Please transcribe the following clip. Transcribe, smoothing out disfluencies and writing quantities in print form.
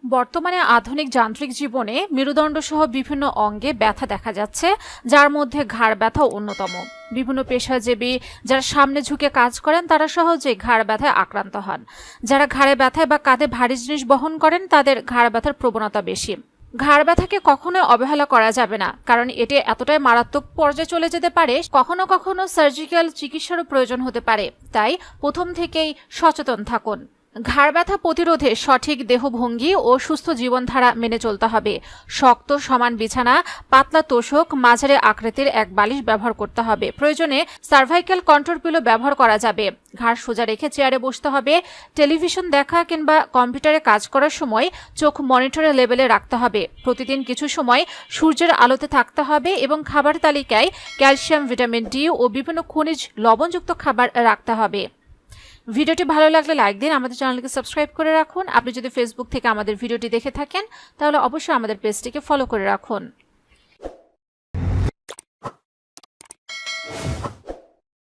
বর্তমানে আধুনিক যান্ত্রিক জীবনে মেরুদণ্ড সহ বিভিন্ন অঙ্গে ব্যথা দেখা যাচ্ছে, যার মধ্যে ঘাড় ব্যথা অন্যতম। বিভিন্ন পেশাজীবী যারা সামনে ঝুঁকে কাজ করেন তারা সহজেই ঘাড় ব্যথায় আক্রান্ত হন। যারা ঘাড়ে ব্যথায় বা কাঁধে ভারী জিনিস বহন করেন তাদের ঘাড় ব্যথার প্রবণতা বেশি। ঘাড় ব্যথাকে কখনোই অবহেলা করা যাবে না, কারণ এটি এতটাই মারাত্মক পর্যায়ে চলে যেতে পারে, কখনো কখনো সার্জিক্যাল চিকিৎসারও প্রয়োজন হতে পারে। তাই প্রথম থেকেই সচেতন থাকুন। ঘাড় ব্যথা প্রতিরোধে সঠিক দেহভঙ্গি ও সুস্থ জীবনধারা মেনে চলতে হবে। শক্ত সমান বিছানা, পাতলা তোষক, মাঝারি আকৃতির এক বালিশ ব্যবহার করতে হবে। প্রয়োজনে সার্ভাইকাল কন্ট্রোল পিলো ব্যবহার করা যাবে। ঘাড় সোজা রেখে চেয়ারে বসতে হবে। টেলিভিশন দেখা কিংবা কম্পিউটারে কাজ করার সময় চোখ মনিটরের লেভেলে রাখতে হবে। প্রতিদিন কিছু সময় সূর্যের আলোতে থাকতে হবে এবং খাবার তালিকায় ক্যালসিয়াম, ভিটামিন ডি ও বিভিন্ন খনিজ লবণযুক্ত খাবার রাখতে হবে। ভিডিওটি ভালো লাগলে লাইক দিন, আমাদের চ্যানেলকে সাবস্ক্রাইব করে রাখুন। আপনি যদি ফেসবুক থেকে আমাদের ভিডিওটি দেখে থাকেন তাহলে অবশ্যই আমাদের পেজটিকে ফলো করে রাখুন।